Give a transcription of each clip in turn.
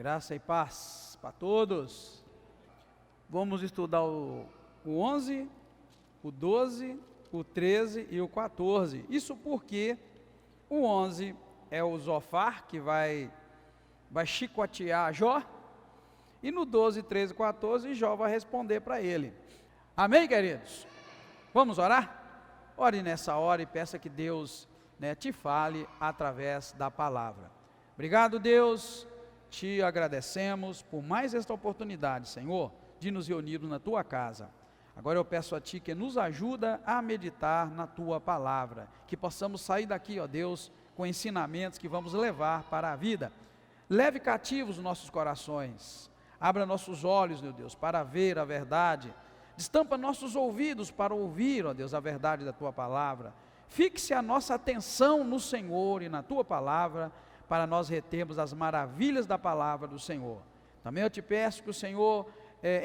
Graça e paz para todos. Vamos estudar o 11, o 12, o 13 e o 14. Isso porque o 11 é o Zofar, que vai chicotear Jó, e no 12, 13 e 14, Jó vai responder para ele. Amém, queridos? Vamos orar? Ore nessa hora e peça que Deus te fale através da palavra. Obrigado, Deus, te agradecemos por mais esta oportunidade, Senhor, de nos reunirmos na tua casa. Agora eu peço a ti que nos ajuda a meditar na tua palavra, que possamos sair daqui, ó Deus, com ensinamentos que vamos levar para a vida. Leve cativos os nossos corações, abra nossos olhos, meu Deus, para ver a verdade, destampa nossos ouvidos para ouvir, ó Deus, a verdade da tua palavra. Fixe a nossa atenção no Senhor e na tua palavra, para nós retermos as maravilhas da palavra do Senhor. Também eu te peço que o Senhor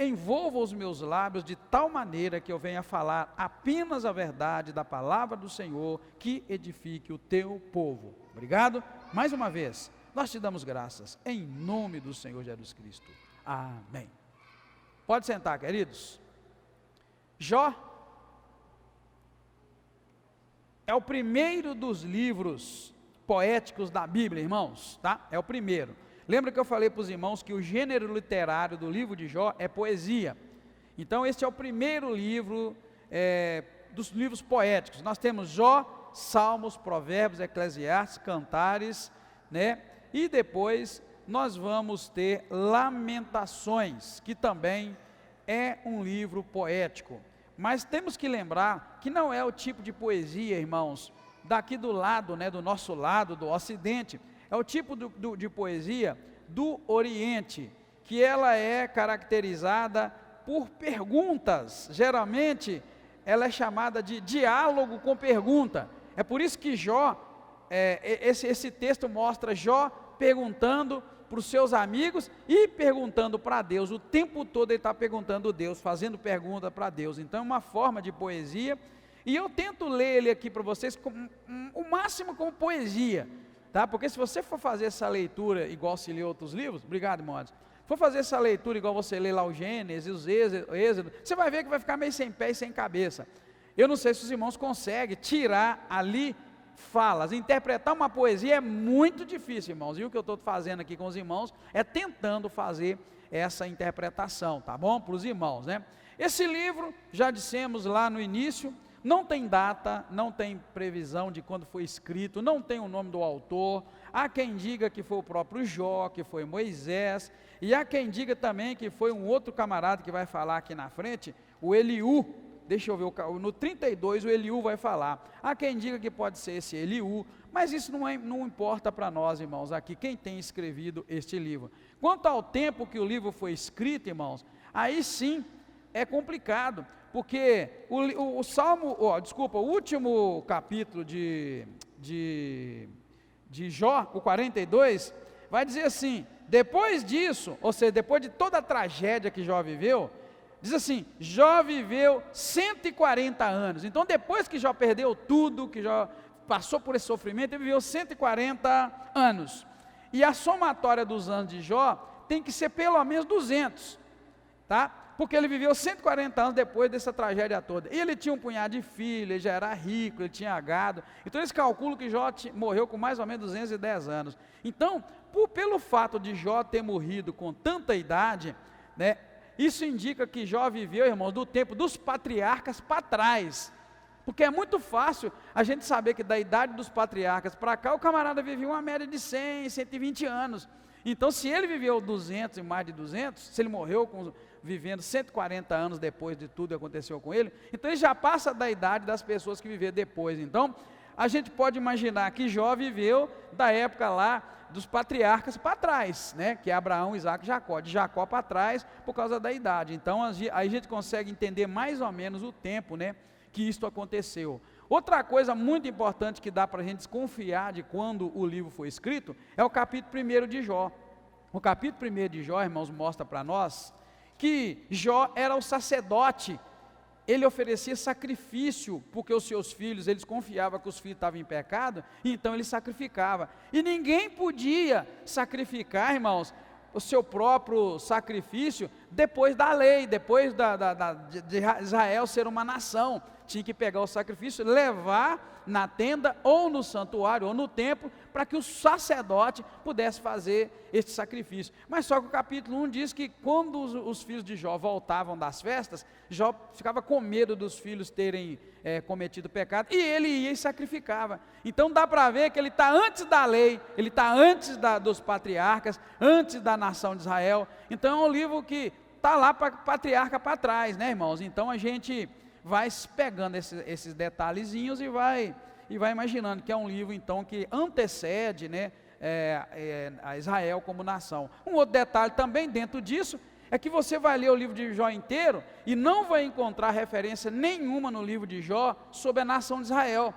envolva os meus lábios de tal maneira que eu venha falar apenas a verdade da palavra do Senhor, que edifique o teu povo. Obrigado, mais uma vez, nós te damos graças, em nome do Senhor Jesus Cristo. Amém. Pode sentar, queridos. Jó é o primeiro dos livros poéticos da Bíblia, irmãos, tá? É o primeiro. Lembra que eu falei para os irmãos que o gênero literário do livro de Jó é poesia. Então este é o primeiro livro dos livros poéticos. Nós temos Jó, Salmos, Provérbios, Eclesiastes, Cantares, né? E depois nós vamos ter Lamentações, que também é um livro poético. Mas temos que lembrar que não é o tipo de poesia, irmãos, daqui do lado, né, do nosso lado, do Ocidente. É o tipo de poesia do Oriente, que ela é caracterizada por perguntas. Geralmente, ela é chamada de diálogo com pergunta. É por isso que Jó, esse texto mostra Jó perguntando para os seus amigos e perguntando para Deus. O tempo todo ele está perguntando a Deus, fazendo pergunta para Deus. Então é uma forma de poesia, e eu tento ler ele aqui para vocês o máximo como poesia, tá? Porque se você for fazer essa leitura igual se lê outros livros, obrigado, irmãos, for fazer essa leitura igual você lê lá o Gênesis, os Êxodo, você vai ver que vai ficar meio sem pé e sem cabeça. Eu não sei se os irmãos conseguem tirar ali falas. Interpretar uma poesia é muito difícil, irmãos, e o que eu estou fazendo aqui com os irmãos é tentando fazer essa interpretação, tá bom? Para os irmãos, né? Esse livro, já dissemos lá no início, não tem data, não tem previsão de quando foi escrito, não tem o nome do autor. Há quem diga que foi o próprio Jó, que foi Moisés, e há quem diga também que foi um outro camarada que vai falar aqui na frente, o Eliú. Deixa eu ver, no 32 o Eliú vai falar. Há quem diga que pode ser esse Eliú, mas isso não importa para nós, irmãos, aqui quem tem escrevido este livro. Quanto ao tempo que o livro foi escrito, irmãos, aí sim é complicado, porque o último capítulo de Jó, o 42, vai dizer assim: depois disso, ou seja, depois de toda a tragédia que Jó viveu, diz assim, Jó viveu 140 anos, então depois que Jó perdeu tudo, que Jó passou por esse sofrimento, ele viveu 140 anos, e a somatória dos anos de Jó tem que ser pelo menos 200, tá? Porque ele viveu 140 anos depois dessa tragédia toda, e ele tinha um punhado de filhos, ele já era rico, ele tinha gado, então eles calculam que Jó morreu com mais ou menos 210 anos, então, pelo fato de Jó ter morrido com tanta idade, né, isso indica que Jó viveu, irmãos, do tempo dos patriarcas para trás, porque é muito fácil a gente saber que da idade dos patriarcas para cá, o camarada viveu uma média de 100, 120 anos, então se ele viveu 200 e mais de 200, se ele morreu vivendo 140 anos depois de tudo que aconteceu com ele, então ele já passa da idade das pessoas que viveram depois. Então a gente pode imaginar que Jó viveu da época lá dos patriarcas para trás, né? Que é Abraão, Isaac e Jacó, de Jacó para trás por causa da idade. Então aí a gente consegue entender mais ou menos o tempo, né, que isto aconteceu. Outra coisa muito importante que dá para a gente desconfiar de quando o livro foi escrito é o capítulo 1 de Jó. O capítulo 1 de Jó, irmãos, mostra para nós que Jó era o sacerdote, ele oferecia sacrifício, porque os seus filhos, eles confiavam que os filhos estavam em pecado, então ele sacrificava, e ninguém podia sacrificar, irmãos, o seu próprio sacrifício depois da lei, depois de Israel ser uma nação. Tinha que pegar o sacrifício, levar na tenda, ou no santuário, ou no templo, para que o sacerdote pudesse fazer este sacrifício. Mas só que o capítulo 1 diz que quando os filhos de Jó voltavam das festas, Jó ficava com medo dos filhos terem cometido pecado, e ele ia e sacrificava. Então dá para ver que ele está antes da lei, ele está antes dos patriarcas, antes da nação de Israel. Então é um livro que está lá para patriarca para trás, né, irmãos? Então a gente vai pegando esses detalhezinhos e vai imaginando que é um livro então que antecede, né, a Israel como nação. Um outro detalhe também dentro disso é que você vai ler o livro de Jó inteiro e não vai encontrar referência nenhuma no livro de Jó sobre a nação de Israel.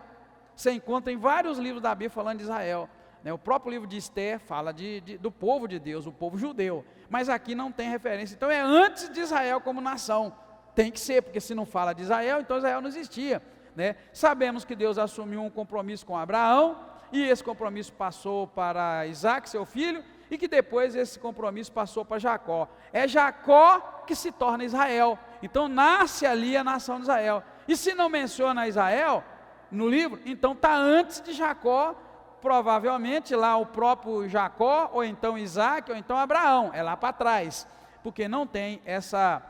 Você encontra em vários livros da Bíblia falando de Israel, né? O próprio livro de Esther fala do povo de Deus, o povo judeu, mas aqui não tem referência. Então é antes de Israel como nação. Tem que ser, porque se não fala de Israel, então Israel não existia, né? Sabemos que Deus assumiu um compromisso com Abraão, e esse compromisso passou para Isaac, seu filho, e que depois esse compromisso passou para Jacó. É Jacó que se torna Israel. Então nasce ali a nação de Israel. E se não menciona Israel no livro, então está antes de Jacó, provavelmente lá o próprio Jacó, ou então Isaac, ou então Abraão, é lá para trás, porque não tem essa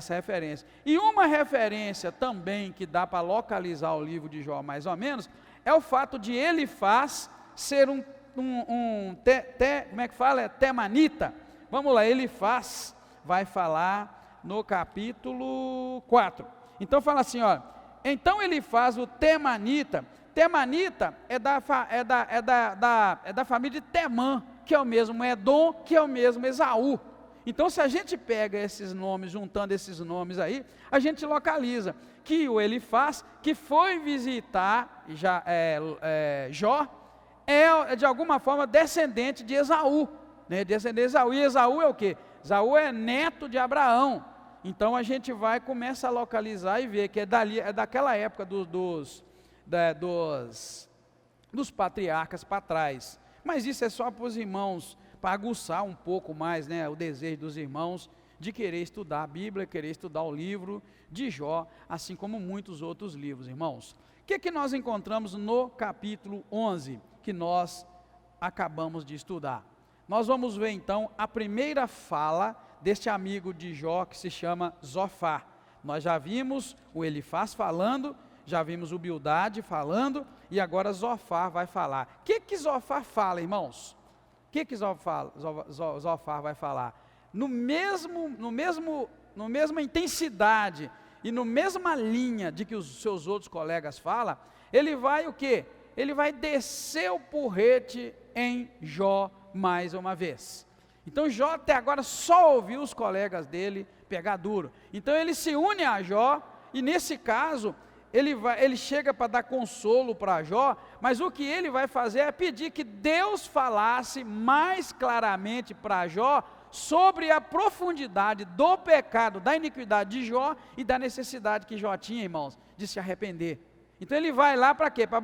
referência. E uma referência também que dá para localizar o livro de Jó mais ou menos, é o fato de Elifaz ser como é que fala? Temanita. Vamos lá, Elifaz vai falar no capítulo 4. Então fala assim, ó, então Elifaz, o Temanita é da família de Temã, que é o mesmo Edom, que é o mesmo Esaú. Então, se a gente pega esses nomes, juntando esses nomes aí, a gente localiza que o Elifaz, que foi visitar Jó, é de alguma forma descendente de Esaú, né? Descendente de Esaú. E Esaú é o quê? Esaú é neto de Abraão. Então a gente começa a localizar e ver que é daquela época dos patriarcas para trás. Mas isso é só para os irmãos, para aguçar um pouco mais, né, o desejo dos irmãos de querer estudar a Bíblia, querer estudar o livro de Jó, assim como muitos outros livros, irmãos. O que nós encontramos no capítulo 11, que nós acabamos de estudar? Nós vamos ver então a primeira fala deste amigo de Jó, que se chama Zofar. Nós já vimos o Elifaz falando, já vimos o Bildade falando, e agora Zofar vai falar. O que Zofar fala, irmãos? O que Zofar vai falar? Na mesma intensidade e na mesma linha de que os seus outros colegas falam, ele vai o quê? Ele vai descer o porrete em Jó mais uma vez. Então Jó até agora só ouviu os colegas dele pegar duro. Então ele se une a Jó, e nesse caso ele chega para dar consolo para Jó, mas o que ele vai fazer é pedir que Deus falasse mais claramente para Jó sobre a profundidade do pecado, da iniquidade de Jó e da necessidade que Jó tinha, irmãos, de se arrepender. Então ele vai lá para quê? Para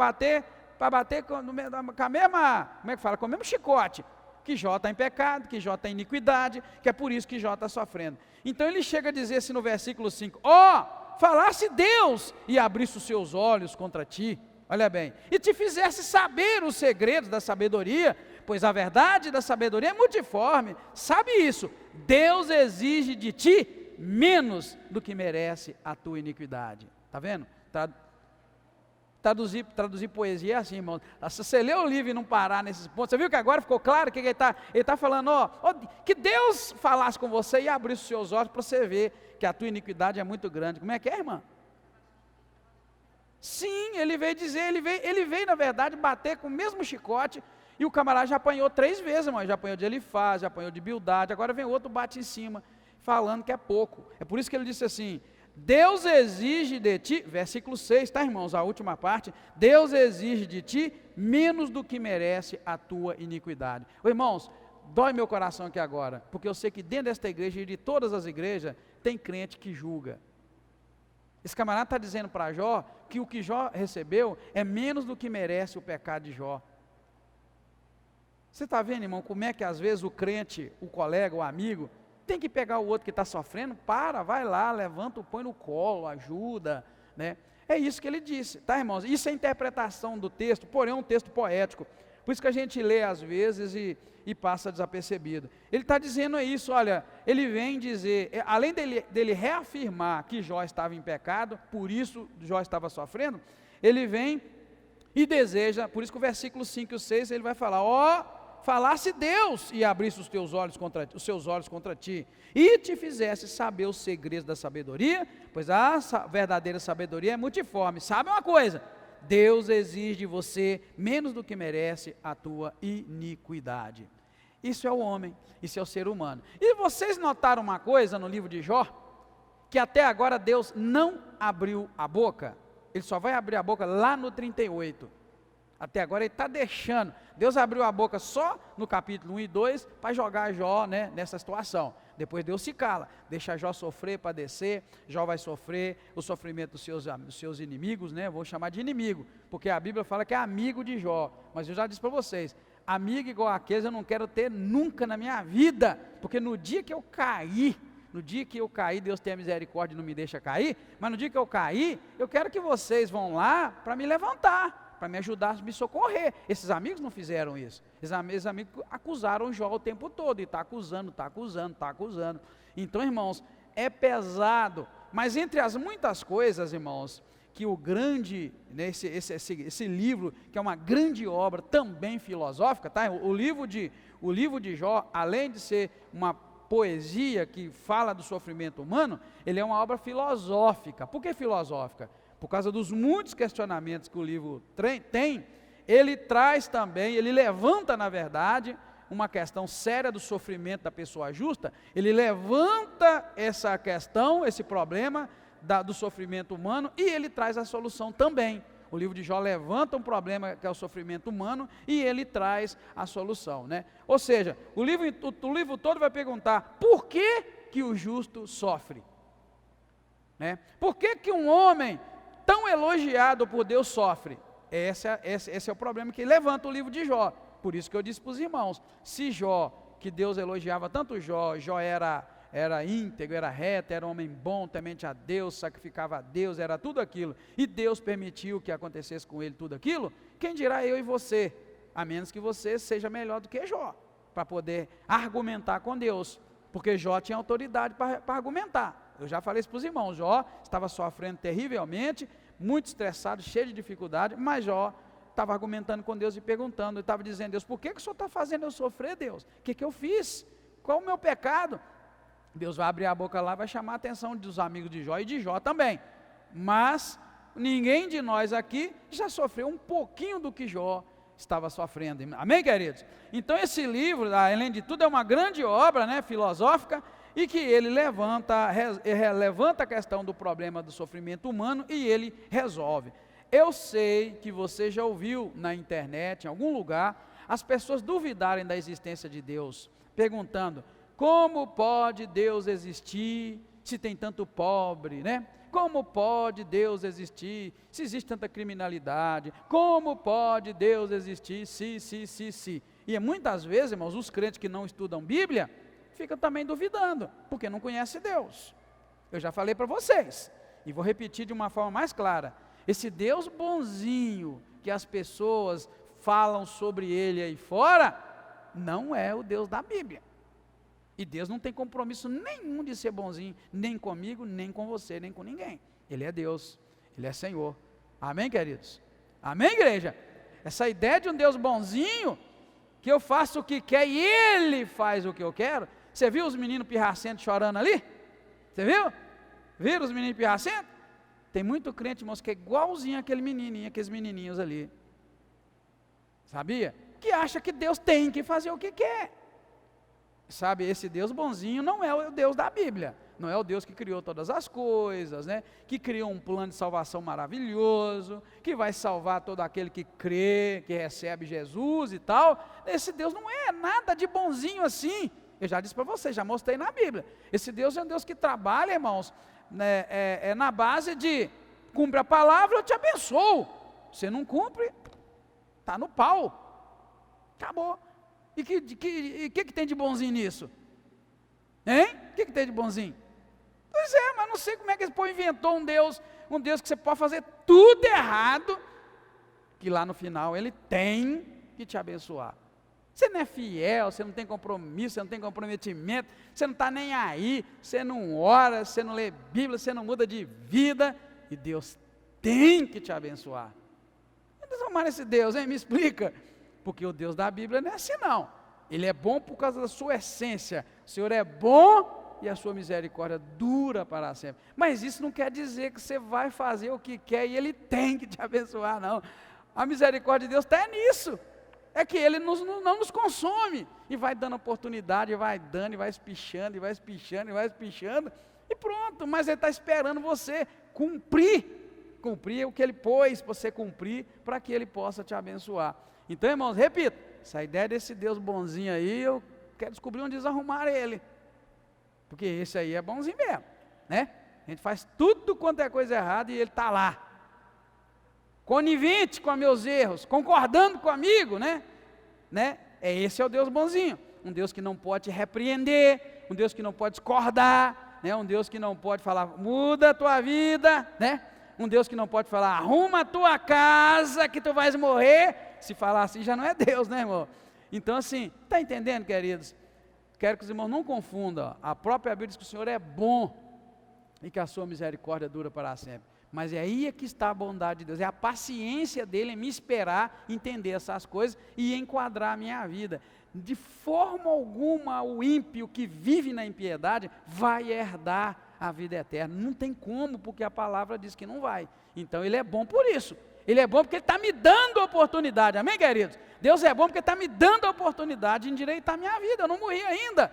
bater com a mesma, como é que fala? Com o mesmo chicote, que Jó está em pecado, que Jó está em iniquidade, que é por isso que Jó está sofrendo. Então ele chega a dizer assim no versículo 5, falasse Deus e abrisse os seus olhos contra ti, olha bem, e te fizesse saber os segredos da sabedoria, pois a verdade da sabedoria é multiforme, sabe isso, Deus exige de ti menos do que merece a tua iniquidade. Está vendo? Traduzir poesia é assim, irmão. Se você lê o livro e não parar nesses pontos, você viu que agora ficou claro que ele está falando, que Deus falasse com você e abrisse os seus olhos para você ver que a tua iniquidade é muito grande. Como é que é, irmã? Sim, ele veio dizer, ele veio na verdade bater com o mesmo chicote, e o camarada já apanhou 3 vezes, irmão. Já apanhou de Elifaz, já apanhou de Bildade, agora vem outro, bate em cima, falando que é pouco. É por isso que ele disse assim, Deus exige de ti, versículo 6, tá, irmãos, a última parte, Deus exige de ti menos do que merece a tua iniquidade. Irmãos, dói meu coração aqui agora, porque eu sei que dentro desta igreja e de todas as igrejas, tem crente que julga. Esse camarada está dizendo para Jó, que o que Jó recebeu é menos do que merece o pecado de Jó. Você está vendo, irmão, como é que às vezes o crente, o colega, o amigo, tem que pegar o outro que está sofrendo, vai lá, levanta, põe no colo, ajuda, né? É isso que ele disse, tá, irmãos? Isso é interpretação do texto, porém é um texto poético. Por isso que a gente lê às vezes e passa desapercebido. Ele está dizendo isso, olha, ele vem dizer, além dele reafirmar que Jó estava em pecado, por isso Jó estava sofrendo, ele vem e deseja, por isso que o versículo 5 e 6 ele vai falar, falasse Deus e abrisse os seus olhos contra ti, e te fizesse saber os segredos da sabedoria, pois a verdadeira sabedoria é multiforme. Sabe uma coisa? Deus exige de você menos do que merece a tua iniquidade. Isso é o homem, isso é o ser humano. E vocês notaram uma coisa no livro de Jó? Que até agora Deus não abriu a boca. Ele só vai abrir a boca lá no 38. Até agora ele está deixando. Deus abriu a boca só no capítulo 1 e 2 para jogar Jó, né, nessa situação. Depois Deus se cala, deixa Jó sofrer, padecer. Jó vai sofrer o sofrimento dos seus inimigos, né? Vou chamar de inimigo, porque a Bíblia fala que é amigo de Jó. Mas eu já disse para vocês, amigo igual aqueles eu não quero ter nunca na minha vida, porque no dia que eu cair, Deus tenha misericórdia e não me deixa cair, mas no dia que eu cair, eu quero que vocês vão lá para me levantar, para me ajudar, me socorrer. Esses amigos não fizeram isso. Esses amigos acusaram Jó o tempo todo, e está acusando. Então, irmãos, é pesado, mas entre as muitas coisas, irmãos, que o grande, né, esse livro, que é uma grande obra também filosófica, tá? O livro de Jó, além de ser uma poesia que fala do sofrimento humano, ele é uma obra filosófica. Por que filosófica? Por causa dos muitos questionamentos que o livro tem, ele traz também, ele levanta na verdade, uma questão séria do sofrimento da pessoa justa, ele levanta essa questão, esse problema do sofrimento humano, e ele traz a solução também. O livro de Jó levanta um problema que é o sofrimento humano, e ele traz a solução, né? Ou seja, o livro todo vai perguntar, por que que o justo sofre? Né? Por que um homem tão elogiado por Deus sofre? Esse é o problema que levanta o livro de Jó. Por isso que eu disse para os irmãos, se Jó, que Deus elogiava tanto Jó era íntegro, era reto, era um homem bom, temente a Deus, sacrificava a Deus, era tudo aquilo, e Deus permitiu que acontecesse com ele tudo aquilo, quem dirá eu e você? A menos que você seja melhor do que Jó, para poder argumentar com Deus, porque Jó tinha autoridade para argumentar. Eu já falei isso para os irmãos, Jó estava sofrendo terrivelmente, muito estressado, cheio de dificuldade, mas Jó estava argumentando com Deus e perguntando, estava dizendo, Deus, por que o Senhor está fazendo eu sofrer, Deus? O que eu fiz? Qual o meu pecado? Deus vai abrir a boca lá, vai chamar a atenção dos amigos de Jó e de Jó também, mas ninguém de nós aqui já sofreu um pouquinho do que Jó estava sofrendo, amém, queridos? Então esse livro, além de tudo, é uma grande obra, né, filosófica, e que ele levanta a questão do problema do sofrimento humano e ele resolve. Eu sei que você já ouviu na internet, em algum lugar, as pessoas duvidarem da existência de Deus, perguntando, como pode Deus existir se tem tanto pobre, né? Como pode Deus existir se existe tanta criminalidade? Como pode Deus existir se? E muitas vezes, irmãos, os crentes que não estudam Bíblia, ficam também duvidando, porque não conhecem Deus. Eu já falei para vocês, e vou repetir de uma forma mais clara, esse Deus bonzinho, que as pessoas falam sobre ele aí fora, não é o Deus da Bíblia. E Deus não tem compromisso nenhum de ser bonzinho, nem comigo, nem com você, nem com ninguém. Ele é Deus, Ele é Senhor. Amém, queridos? Amém, igreja? Essa ideia de um Deus bonzinho, que eu faço o que quer e Ele faz o que eu quero. Você viu os meninos pirracentos chorando ali? Você viu? Viram os meninos pirracentos? Tem muito crente, irmãos, que é igualzinho aquele menininho, aqueles menininhos ali. Sabia? Que acha que Deus tem que fazer o que quer. Sabe, esse Deus bonzinho não é o Deus da Bíblia, não é o Deus que criou todas as coisas, né? Que criou um plano de salvação maravilhoso, que vai salvar todo aquele que crê, que recebe Jesus e tal. Esse Deus não é nada de bonzinho assim. Eu já disse para vocês, já mostrei na Bíblia. Esse Deus é um Deus que trabalha, irmãos, né, na base de cumpre a palavra, eu te abençoo. Você não cumpre, está no pau, acabou. E que tem de bonzinho nisso? Hein? O que tem de bonzinho? Pois é, mas não sei como é que esse povo inventou um Deus que você pode fazer tudo errado, que lá no final ele tem que te abençoar. Você não é fiel, você não tem compromisso, você não tem comprometimento, você não está nem aí, você não ora, você não lê Bíblia, você não muda de vida, e Deus tem que te abençoar. Deus amar esse Deus, hein? Me explica. Porque o Deus da Bíblia não é assim não. Ele é bom por causa da sua essência. O Senhor é bom e a sua misericórdia dura para sempre. Mas isso não quer dizer que você vai fazer o que quer e Ele tem que te abençoar, não. A misericórdia de Deus está nisso. É que Ele não nos consome. E vai dando oportunidade, vai dando, e vai espichando, e vai espichando, e vai espichando. E pronto, mas Ele está esperando você cumprir o que Ele pôs para você cumprir, para que Ele possa te abençoar. Então, irmãos, repito, essa ideia desse Deus bonzinho aí, eu quero descobrir onde desarrumar Ele, porque esse aí é bonzinho mesmo, né? A gente faz tudo quanto é coisa errada e Ele está lá, conivente com meus erros, concordando comigo, né? Esse é o Deus bonzinho, um Deus que não pode te repreender, um Deus que não pode discordar, né? Um Deus que não pode falar, muda a tua vida, né? Um Deus que não pode falar, arruma a tua casa que tu vais morrer. Se falar assim já não é Deus, né, irmão? Então assim, está entendendo, queridos? Quero que os irmãos não confundam. A própria Bíblia diz que o Senhor é bom e que a sua misericórdia dura para sempre. Mas é aí que está a bondade de Deus, é a paciência dele em me esperar entender essas coisas e enquadrar a minha vida. De forma alguma o ímpio que vive na impiedade vai herdar a vida eterna. Não tem como, porque a palavra diz que não vai. Então Ele é bom por isso. Ele é bom porque Ele está me dando a oportunidade, amém, queridos? Deus é bom porque está me dando a oportunidade de endireitar a minha vida, eu não morri ainda,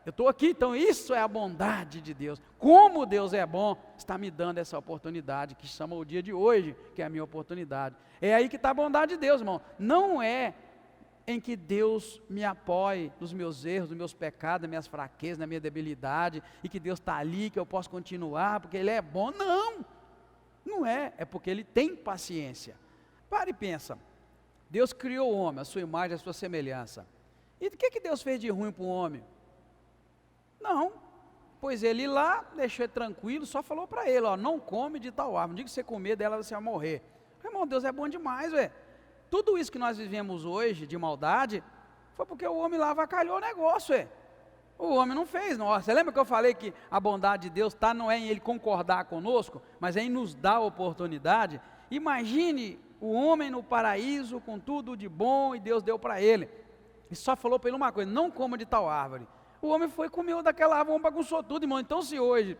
eu estou aqui, então isso é a bondade de Deus. Como Deus é bom, está me dando essa oportunidade, que chama o dia de hoje, que é a minha oportunidade. É aí que está a bondade de Deus, irmão. Não é em que Deus me apoie nos meus erros, nos meus pecados, nas minhas fraquezas, na minha debilidade, e que Deus está ali, que eu posso continuar, porque Ele é bom. Não é porque Ele tem paciência. Para e pensa, Deus criou o homem, a sua imagem, a sua semelhança. E o que Deus fez de ruim para o homem? Não, pois Ele lá, deixou ele tranquilo, só falou para ele, não come de tal árvore, não diga que você comer dela você vai morrer. Irmão, Deus é bom demais, Tudo isso que nós vivemos hoje, de maldade, foi porque o homem lá avacalhou o negócio, O homem não fez, não. Você lembra que eu falei que a bondade de Deus não é em Ele concordar conosco, mas é em nos dar a oportunidade? Imagine o homem no paraíso com tudo de bom e Deus deu para ele. E só falou para ele uma coisa, não coma de tal árvore. O homem foi comer daquela árvore, bagunçou tudo, irmão. Então se hoje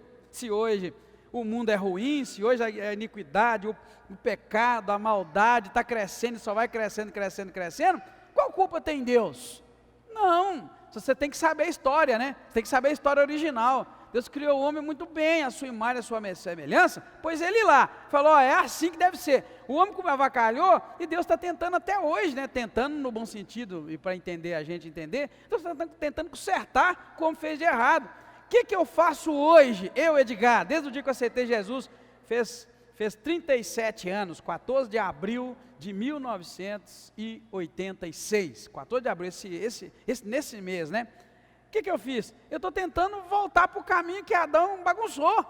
o mundo é ruim, se hoje a iniquidade, o pecado, a maldade está crescendo e só vai crescendo, qual culpa tem Deus? Não, você tem que saber a história, né? Você tem que saber a história original. Deus criou o homem muito bem, a sua imagem, a sua semelhança, pois Ele lá falou, é assim que deve ser. O homem como avacalhou, e Deus está tentando até hoje, né? Tentando no bom sentido, e para entender, a gente entender, Deus está tentando consertar como fez de errado. O que eu faço hoje, eu, Edgar, desde o dia que eu aceitei Jesus, fez 37 anos, 14 de abril de 1986, 14 de abril, nesse mês, né? O que eu fiz? Eu estou tentando voltar para o caminho que Adão bagunçou.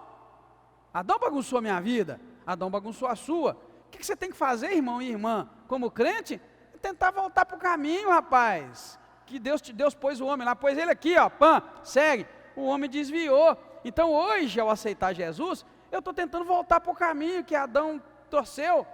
Adão bagunçou a minha vida, Adão bagunçou a sua. O que você tem que fazer, irmão e irmã, como crente? É tentar voltar para o caminho, rapaz, que Deus pôs o homem lá, pôs ele aqui, segue. O homem desviou. Então hoje, ao aceitar Jesus, eu estou tentando voltar para o caminho que Adão torceu.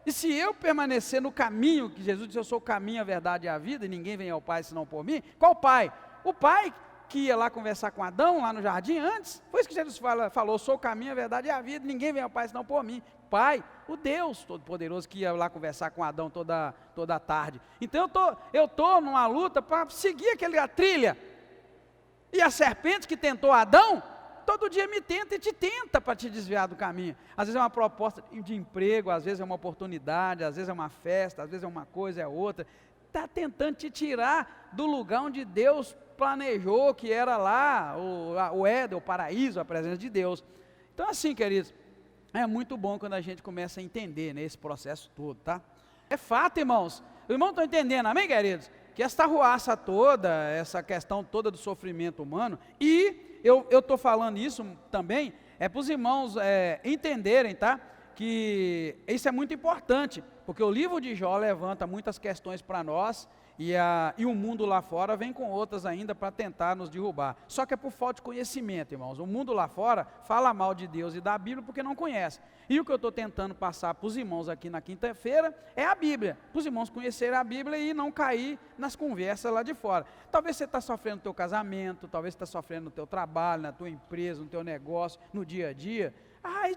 E se eu permanecer no caminho que Jesus disse, eu sou o caminho, a verdade e a vida, e ninguém vem ao Pai senão por mim, qual pai? O pai que ia lá conversar com Adão, lá no jardim antes, foi isso que Jesus falou, sou o caminho, a verdade e a vida, ninguém vem ao Pai senão por mim. Pai, o Deus Todo-Poderoso que ia lá conversar com Adão toda a tarde. Então eu estou numa luta para seguir aquela trilha. E a serpente que tentou Adão, todo dia me tenta e te tenta para te desviar do caminho. Às vezes é uma proposta de emprego, às vezes é uma oportunidade, às vezes é uma festa, às vezes é uma coisa, é outra. Está tentando te tirar do lugar onde Deus planejou, que era lá, o Éden, o paraíso, a presença de Deus. Então assim, queridos, é muito bom quando a gente começa a entender, né, esse processo todo, tá? É fato, irmãos. Os irmãos estão entendendo, amém, queridos? que essa arruaça toda, essa questão toda do sofrimento humano, e eu estou falando isso também, para os irmãos entenderem, tá? Que isso é muito importante, porque o livro de Jó levanta muitas questões para nós, e o mundo lá fora vem com outras ainda para tentar nos derrubar. Só que é por falta de conhecimento, irmãos. O mundo lá fora fala mal de Deus e da Bíblia porque não conhece. E o que eu estou tentando passar para os irmãos aqui na quinta-feira é a Bíblia, para os irmãos conhecerem a Bíblia e não cair nas conversas lá de fora. Talvez você está sofrendo no teu casamento, talvez você está sofrendo no teu trabalho, na tua empresa, no teu negócio, no dia a dia.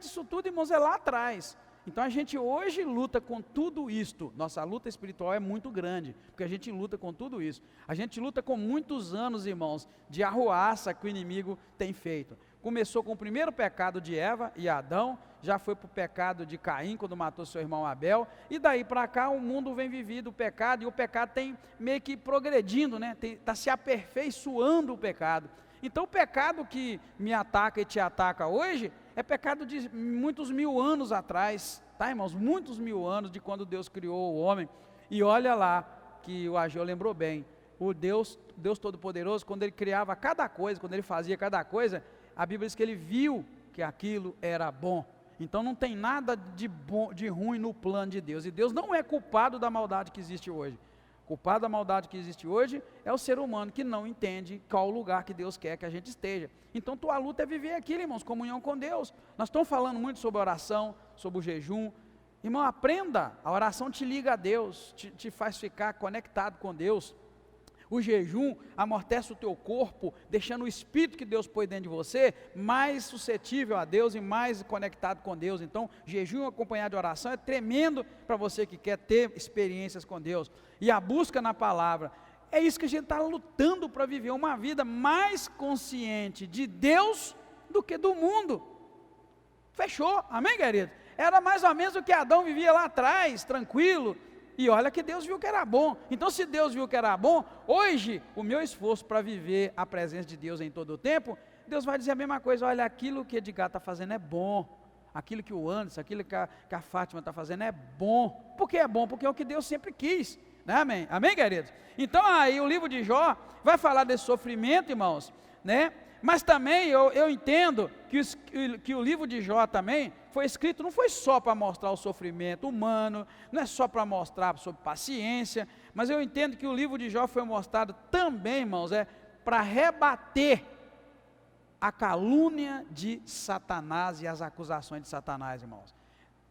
Isso tudo, irmãos, é lá atrás. Então a gente hoje luta com tudo isto. Nossa luta espiritual é muito grande, porque a gente luta com tudo isso. A gente luta com muitos anos, irmãos, de arruaça que o inimigo tem feito. Começou com o primeiro pecado de Eva e Adão, já foi para o pecado de Caim, quando matou seu irmão Abel, e daí para cá o mundo vem vivendo o pecado, e o pecado tem meio que progredindo, né? Está se aperfeiçoando o pecado. Então o pecado que me ataca e te ataca hoje, é pecado de muitos mil anos atrás, tá, irmãos? Muitos mil anos de quando Deus criou o homem. E olha lá, que o Ageu lembrou bem, o Deus Todo-Poderoso, quando ele criava cada coisa, quando ele fazia cada coisa, a Bíblia diz que ele viu que aquilo era bom. Então não tem nada de bom, de ruim no plano de Deus, e Deus não é culpado da maldade que existe hoje. O culpado da maldade que existe hoje é o ser humano que não entende qual o lugar que Deus quer que a gente esteja. Então tua luta é viver aquilo, irmãos, comunhão com Deus. Nós estamos falando muito sobre oração, sobre o jejum. Irmão, aprenda, a oração te liga a Deus, te faz ficar conectado com Deus. O jejum amortece o teu corpo, deixando o espírito que Deus pôs dentro de você mais suscetível a Deus e mais conectado com Deus. Então, jejum acompanhado de oração é tremendo para você que quer ter experiências com Deus. E a busca na palavra, é isso que a gente está lutando para viver uma vida mais consciente de Deus do que do mundo. Fechou, amém, querido? Era mais ou menos o que Adão vivia lá atrás, tranquilo. E olha que Deus viu que era bom. Então se Deus viu que era bom, hoje o meu esforço para viver a presença de Deus em todo o tempo, Deus vai dizer a mesma coisa, olha, aquilo que Edgar está fazendo é bom, aquilo que o Anderson, aquilo que a Fátima está fazendo é bom. Por que é bom? Porque é o que Deus sempre quis, né? Amém? Amém, queridos? Então aí o livro de Jó vai falar desse sofrimento, irmãos, né? Mas também eu entendo que o livro de Jó também foi escrito, não foi só para mostrar o sofrimento humano, não é só para mostrar sobre paciência, mas eu entendo que o livro de Jó foi mostrado também, irmãos, para rebater a calúnia de Satanás e as acusações de Satanás, irmãos.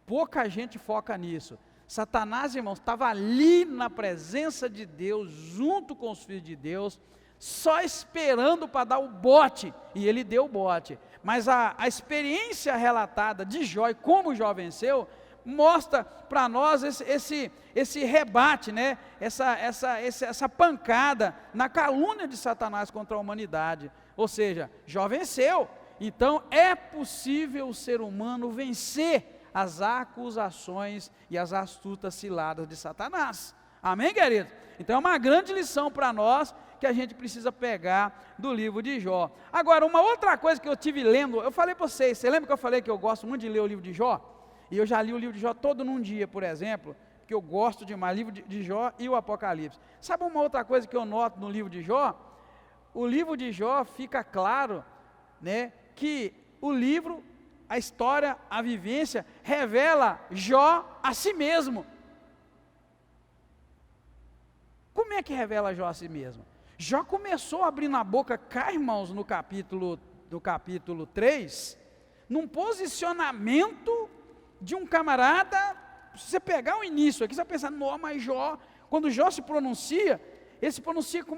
Pouca gente foca nisso. Satanás, irmãos, estava ali na presença de Deus, junto com os filhos de Deus, só esperando para dar o bote, e ele deu o bote. Mas a experiência relatada de Jó e como Jó venceu, mostra para nós esse rebate, né? essa pancada na calúnia de Satanás contra a humanidade. Ou seja, Jó venceu. Então é possível o ser humano vencer as acusações e as astutas ciladas de Satanás. Amém, querido? Então é uma grande lição para nós, que a gente precisa pegar do livro de Jó. Agora, uma outra coisa que eu tive lendo, eu falei para vocês, você lembra que eu falei que eu gosto muito de ler o livro de Jó? E eu já li o livro de Jó todo num dia, por exemplo, porque eu gosto demais, livro de Jó e o Apocalipse. Sabe uma outra coisa que eu noto no livro de Jó? O livro de Jó fica claro, né, que o livro, a história, a vivência, revela Jó a si mesmo. Como é que revela Jó a si mesmo? Jó começou abrindo a boca, cá, irmãos, no capítulo 3, num posicionamento de um camarada. Se você pegar o início aqui, você vai pensar, não, mas Jó, quando Jó se pronuncia, ele se pronuncia com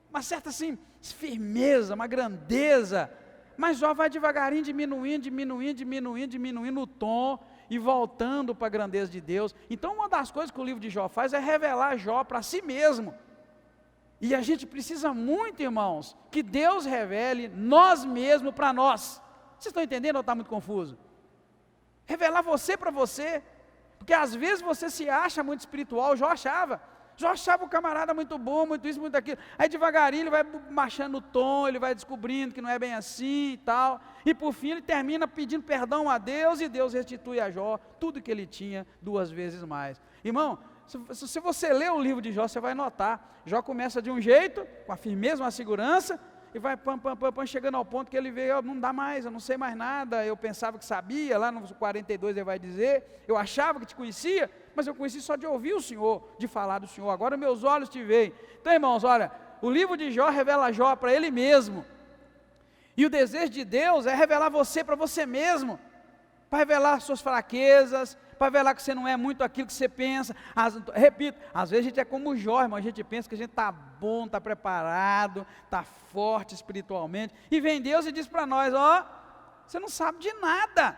uma certa assim, firmeza, uma grandeza, mas Jó vai devagarinho diminuindo o tom e voltando para a grandeza de Deus. Então uma das coisas que o livro de Jó faz é revelar Jó para si mesmo. E a gente precisa muito, irmãos, que Deus revele nós mesmos para nós. Vocês estão entendendo ou está muito confuso? Revelar você para você, porque às vezes você se acha muito espiritual. Jó achava o camarada muito bom, muito isso, muito aquilo. Aí devagarinho ele vai baixando o tom, ele vai descobrindo que não é bem assim e tal. E por fim ele termina pedindo perdão a Deus, e Deus restitui a Jó tudo que ele tinha 2 vezes mais. Irmão, se você ler o livro de Jó, você vai notar, Jó começa de um jeito, com a firmeza, uma segurança, e vai chegando ao ponto que ele vê, não dá mais, eu não sei mais nada, eu pensava que sabia, lá no 42 ele vai dizer, eu achava que te conhecia, mas eu conheci só de ouvir o Senhor, de falar do Senhor, agora meus olhos te veem. Então, irmãos, olha, o livro de Jó revela Jó para ele mesmo, e o desejo de Deus é revelar você para você mesmo, para revelar suas fraquezas, para revelar que você não é muito aquilo que você pensa. Repito, às vezes a gente é como Jó, irmão, a gente pensa que a gente está bom, está preparado, está forte espiritualmente, e vem Deus e diz para nós, você não sabe de nada,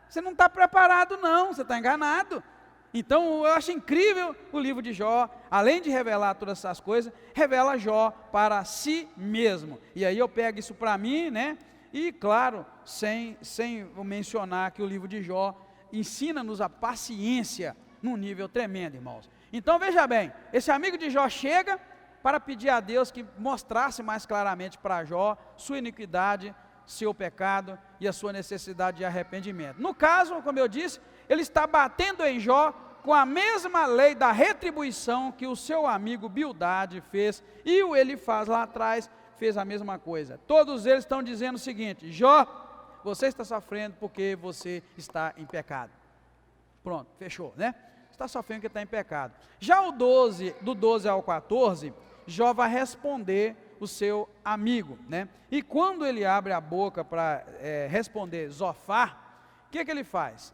você não está preparado não, você está enganado. Então eu acho incrível o livro de Jó, além de revelar todas essas coisas, revela Jó para si mesmo, e aí eu pego isso para mim, né, e claro, sem mencionar que o livro de Jó ensina-nos a paciência num nível tremendo, irmãos. Então veja bem, esse amigo de Jó chega para pedir a Deus que mostrasse mais claramente para Jó sua iniquidade, seu pecado e a sua necessidade de arrependimento. No caso, como eu disse, ele está batendo em Jó com a mesma lei da retribuição que o seu amigo Bildade fez, e o Elifaz lá atrás fez a mesma coisa. Todos eles estão dizendo o seguinte: Jó, você está sofrendo porque você está em pecado. Pronto, fechou, né? Está sofrendo porque está em pecado. Já o 12, do 12 ao 14, Jó vai responder o seu amigo, né? E quando ele abre a boca para responder Zofar, o que ele faz?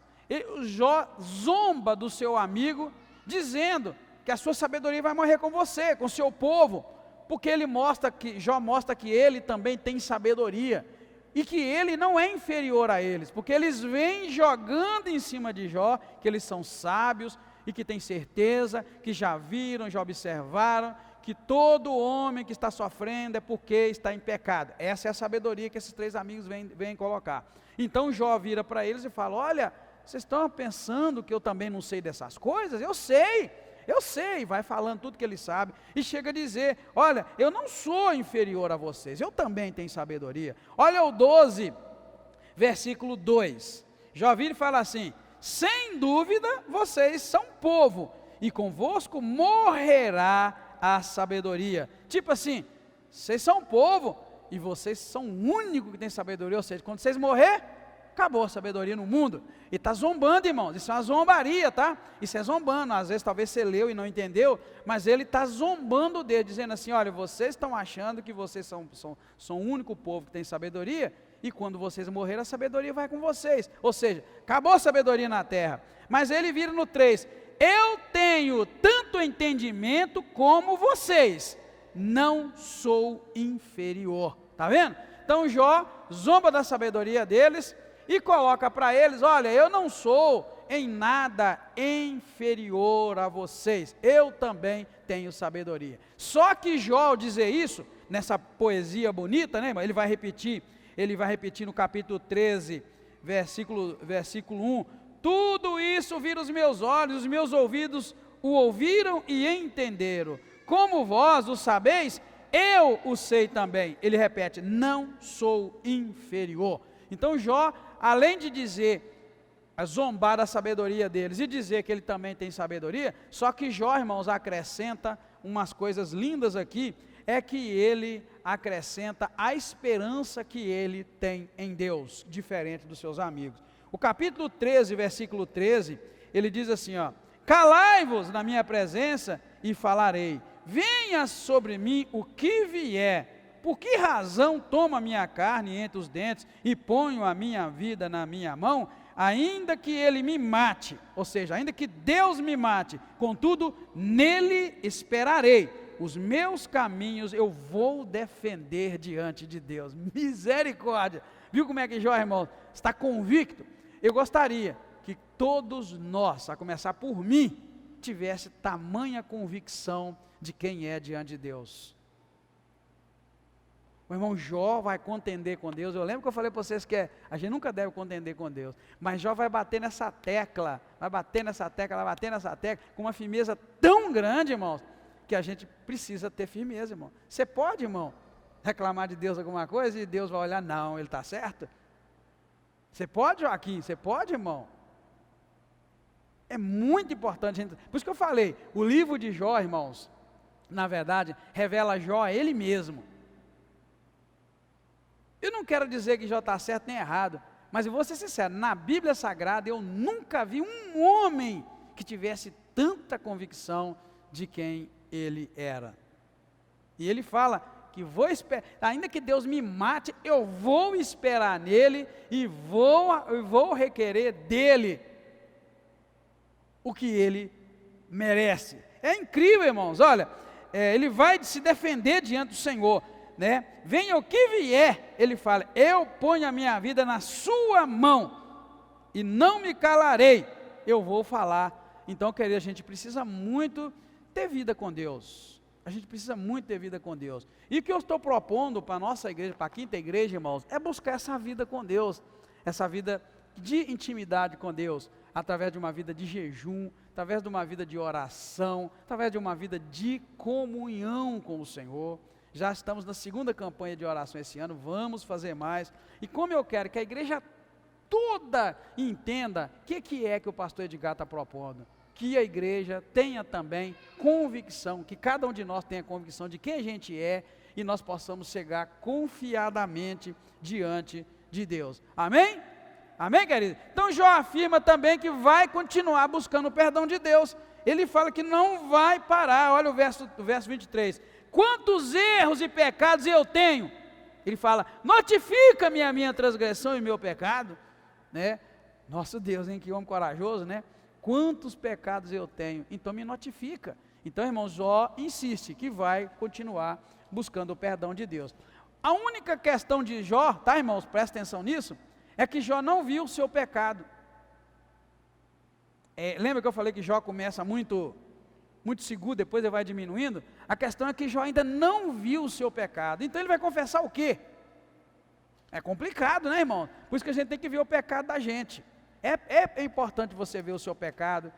Jó zomba do seu amigo, dizendo que a sua sabedoria vai morrer com você, com o seu povo, porque Jó mostra que ele também tem sabedoria, e que ele não é inferior a eles, porque eles vêm jogando em cima de Jó, que eles são sábios, e que têm certeza, que já viram, já observaram, que todo homem que está sofrendo é porque está em pecado. Essa é a sabedoria que esses três amigos vêm colocar. Então Jó vira para eles e fala: olha, vocês estão pensando que eu também não sei dessas coisas? Eu sei, vai falando tudo que ele sabe, e chega a dizer: olha, eu não sou inferior a vocês, eu também tenho sabedoria. Olha o 12, versículo 2, Jó vira e fala assim: sem dúvida vocês são povo, e convosco morrerá a sabedoria. Tipo assim, vocês são povo, e vocês são o único que tem sabedoria, ou seja, quando vocês morrer, acabou a sabedoria no mundo. E está zombando, irmãos, isso é uma zombaria, tá? Isso é zombando, às vezes talvez você leu e não entendeu, mas ele está zombando dele, dizendo assim: olha, vocês estão achando que vocês são o único povo que tem sabedoria, e quando vocês morrerem a sabedoria vai com vocês, ou seja, acabou a sabedoria na terra. Mas ele vira no 3, eu tenho tanto entendimento como vocês, não sou inferior, está vendo? Então Jó zomba da sabedoria deles, e coloca para eles: olha, eu não sou em nada inferior a vocês, eu também tenho sabedoria. Só que Jó, ao dizer isso, nessa poesia bonita, né, ele vai repetir no capítulo 13, versículo 1, tudo isso viram os meus olhos, os meus ouvidos o ouviram e entenderam, como vós o sabeis, eu o sei também. Ele repete: não sou inferior. Então Jó, além de zombar da sabedoria deles e dizer que ele também tem sabedoria, só que Jó, irmãos, acrescenta umas coisas lindas aqui, é que ele acrescenta a esperança que ele tem em Deus, diferente dos seus amigos. O capítulo 13, versículo 13, ele diz assim, calai-vos na minha presença e falarei, venha sobre mim o que vier. Por que razão tomo a minha carne entre os dentes e ponho a minha vida na minha mão, ainda que ele me mate, ou seja, ainda que Deus me mate, contudo, nele esperarei, os meus caminhos eu vou defender diante de Deus. Misericórdia! Viu como é que Jó, irmão, está convicto? Eu gostaria que todos nós, a começar por mim, tivesse tamanha convicção de quem é diante de Deus. O irmão Jó vai contender com Deus. Eu lembro que eu falei para vocês que a gente nunca deve contender com Deus, mas Jó vai bater nessa tecla, com uma firmeza tão grande, irmãos, que a gente precisa ter firmeza, irmão. Você pode, irmão, reclamar de Deus alguma coisa e Deus vai olhar, não, ele está certo? Você pode, Joaquim? Você pode, irmão? É muito importante, por isso que eu falei, o livro de Jó, irmãos, na verdade, revela Jó a ele mesmo. Eu não quero dizer que Jó está certo nem errado, mas eu vou ser sincero, na Bíblia Sagrada eu nunca vi um homem que tivesse tanta convicção de quem ele era. E ele fala que vou esperar, ainda que Deus me mate, eu vou esperar nele e vou requerer dele o que ele merece. É incrível, irmãos, olha, ele vai se defender diante do Senhor, né? Venha o que vier, ele fala, eu ponho a minha vida na sua mão, e não me calarei, eu vou falar. Então, querido, a gente precisa muito ter vida com Deus, a gente precisa muito ter vida com Deus, e o que eu estou propondo para a nossa igreja, para a quinta igreja, irmãos, é buscar essa vida com Deus, essa vida de intimidade com Deus, através de uma vida de jejum, através de uma vida de oração, através de uma vida de comunhão com o Senhor. Já estamos na segunda campanha de oração esse ano, vamos fazer mais, e como eu quero que a igreja toda entenda o que é que o pastor Edgar está propondo, que a igreja tenha também convicção, que cada um de nós tenha convicção de quem a gente é, e nós possamos chegar confiadamente diante de Deus, amém? Amém, querido? Então Jó afirma também que vai continuar buscando o perdão de Deus, ele fala que não vai parar, olha o verso 23, quantos erros e pecados eu tenho, ele fala, notifica-me a minha transgressão e meu pecado, né? Nosso Deus, hein, que homem corajoso, né? Quantos pecados eu tenho, então me notifica. Então, irmão, Jó insiste que vai continuar buscando o perdão de Deus. A única questão de Jó, tá, irmãos, presta atenção nisso, é que Jó não viu o seu pecado. Lembra que eu falei que Jó começa muito seguro, depois ele vai diminuindo? A questão é que Jó ainda não viu o seu pecado, então ele vai confessar o quê? É complicado, né, irmão? Por isso que a gente tem que ver o pecado da gente. É importante você ver o seu pecado.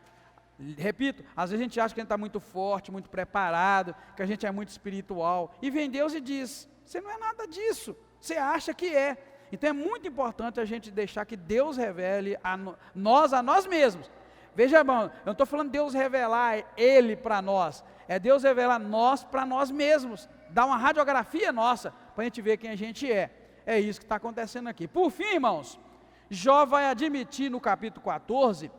Repito, às vezes a gente acha que a gente está muito forte, muito preparado, que a gente é muito espiritual, e vem Deus e diz, você não é nada disso, você acha que é. Então é muito importante a gente deixar que Deus revele a nós mesmos. Veja, irmão, eu não estou falando Deus revelar Ele para nós, é Deus revelar nós para nós mesmos, dar uma radiografia nossa, para a gente ver quem a gente é. É isso que está acontecendo aqui. Por fim, irmãos, Jó vai admitir no capítulo 14,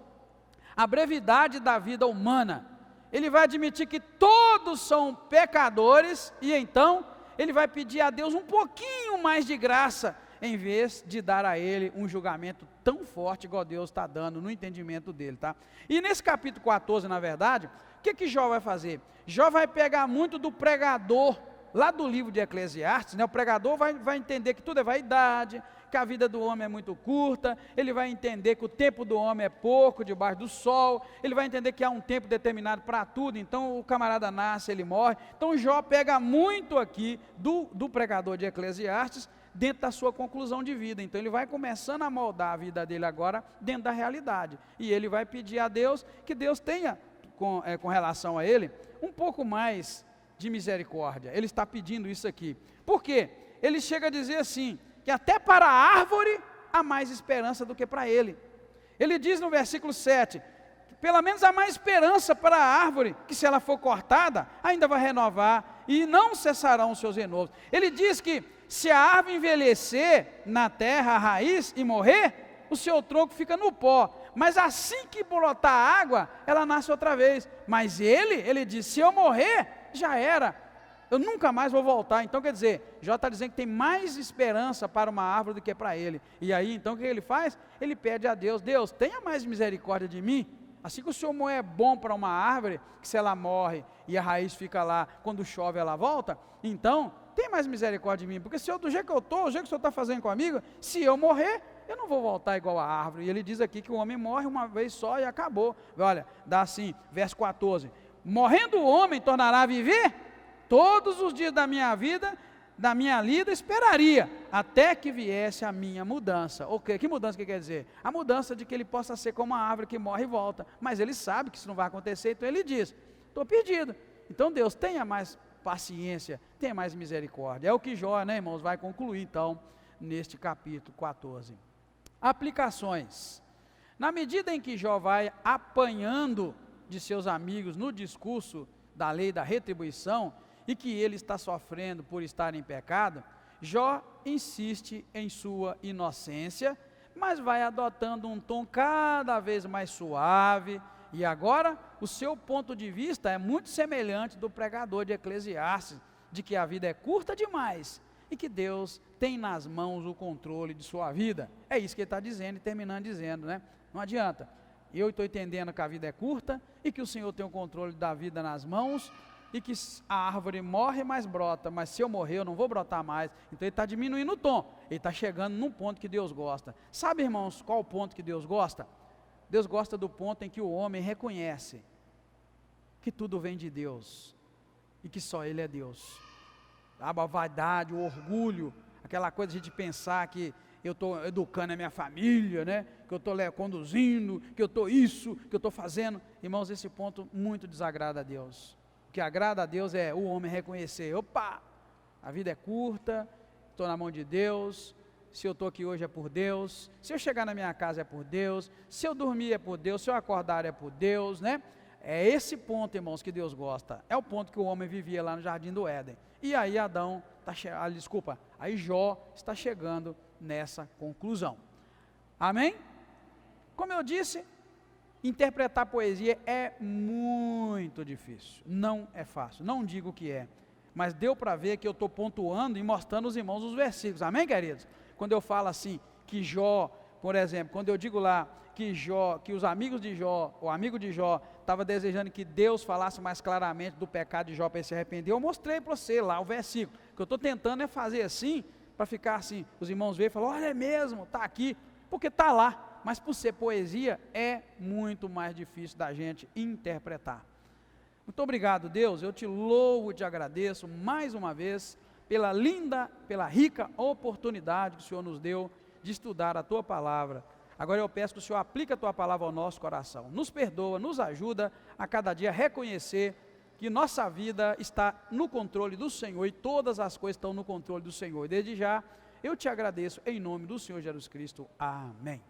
a brevidade da vida humana. Ele vai admitir que todos são pecadores, e então ele vai pedir a Deus um pouquinho mais de graça, em vez de dar a ele um julgamento tão forte igual Deus está dando no entendimento dele, tá? E nesse capítulo 14, na verdade, o que Jó vai fazer? Jó vai pegar muito do pregador, lá do livro de Eclesiastes, né? O pregador vai entender que tudo é vaidade, que a vida do homem é muito curta, ele vai entender que o tempo do homem é pouco debaixo do sol, ele vai entender que há um tempo determinado para tudo, então o camarada nasce, ele morre. Então Jó pega muito aqui do pregador de Eclesiastes, dentro da sua conclusão de vida. Então ele vai começando a moldar a vida dele agora dentro da realidade, e ele vai pedir a Deus que Deus tenha com relação a ele um pouco mais de misericórdia. Ele está pedindo isso aqui, por quê? Ele chega a dizer assim, que até para a árvore há mais esperança do que para ele. Ele diz no versículo 7, que pelo menos há mais esperança para a árvore, que se ela for cortada, ainda vai renovar, e não cessarão os seus renovos. Ele diz que se a árvore envelhecer na terra, a raiz, e morrer, o seu tronco fica no pó, mas assim que brotar água, ela nasce outra vez. Mas ele diz, se eu morrer, já era, eu nunca mais vou voltar. Então quer dizer, Jó está dizendo que tem mais esperança para uma árvore do que para ele. E aí então o que ele faz? Ele pede a Deus, Deus, tenha mais misericórdia de mim, assim que o Senhor é bom para uma árvore, que se ela morre e a raiz fica lá, quando chove ela volta, então tem mais misericórdia de mim, porque se eu, do jeito que eu estou, do jeito que o Senhor está fazendo comigo, se eu morrer, eu não vou voltar igual a árvore. E ele diz aqui que o homem morre uma vez só e acabou. Olha, dá assim, verso 14, morrendo o homem tornará a viver? Todos os dias da minha vida, da minha lida, esperaria, até que viesse a minha mudança. Ok, que mudança que quer dizer? A mudança de que ele possa ser como uma árvore que morre e volta, mas ele sabe que isso não vai acontecer, então ele diz, estou perdido. Então Deus, tenha mais paciência, tenha mais misericórdia. É o que Jó, né, irmãos, vai concluir então, neste capítulo 14. Aplicações. Na medida em que Jó vai apanhando de seus amigos no discurso da lei da retribuição, e que ele está sofrendo por estar em pecado, Jó insiste em sua inocência, mas vai adotando um tom cada vez mais suave, e agora o seu ponto de vista é muito semelhante do pregador de Eclesiastes, de que a vida é curta demais, e que Deus tem nas mãos o controle de sua vida. É isso que ele está dizendo e terminando dizendo, né? Não adianta, eu estou entendendo que a vida é curta, e que o Senhor tem o controle da vida nas mãos, e que a árvore morre, mas brota, mas se eu morrer eu não vou brotar mais. Então ele está diminuindo o tom, ele está chegando num ponto que Deus gosta. Sabe, irmãos, qual o ponto que Deus gosta? Deus gosta do ponto em que o homem reconhece que tudo vem de Deus, e que só Ele é Deus. A vaidade, o orgulho, aquela coisa de a gente pensar que eu estou educando a minha família, né? Que eu estou conduzindo, que eu estou isso, que eu estou fazendo. Irmãos, esse ponto muito desagrada a Deus. O que agrada a Deus é o homem reconhecer, opa, a vida é curta, estou na mão de Deus, se eu estou aqui hoje é por Deus, se eu chegar na minha casa é por Deus, se eu dormir é por Deus, se eu acordar é por Deus, né? É esse ponto, irmãos, que Deus gosta, é o ponto que o homem vivia lá no Jardim do Éden, e aí aí Jó está chegando nessa conclusão, amém? Como eu disse, interpretar poesia é muito difícil, não é fácil, não digo que é, mas deu para ver que eu estou pontuando e mostrando aos irmãos os versículos, amém, queridos? Quando eu falo assim, que Jó, por exemplo, quando eu digo lá, que os amigos de Jó, o amigo de Jó, estava desejando que Deus falasse mais claramente do pecado de Jó para ele se arrepender, eu mostrei para você lá o versículo, o que eu estou tentando é fazer assim, para ficar assim, os irmãos verem e falar, olha é mesmo, está aqui, porque está lá, mas por ser poesia, é muito mais difícil da gente interpretar. Muito obrigado, Deus, eu te louvo e te agradeço mais uma vez, pela rica oportunidade que o Senhor nos deu de estudar a Tua Palavra. Agora eu peço que o Senhor aplique a Tua Palavra ao nosso coração, nos perdoa, nos ajuda a cada dia reconhecer que nossa vida está no controle do Senhor, e todas as coisas estão no controle do Senhor, e desde já, eu te agradeço em nome do Senhor Jesus Cristo, amém.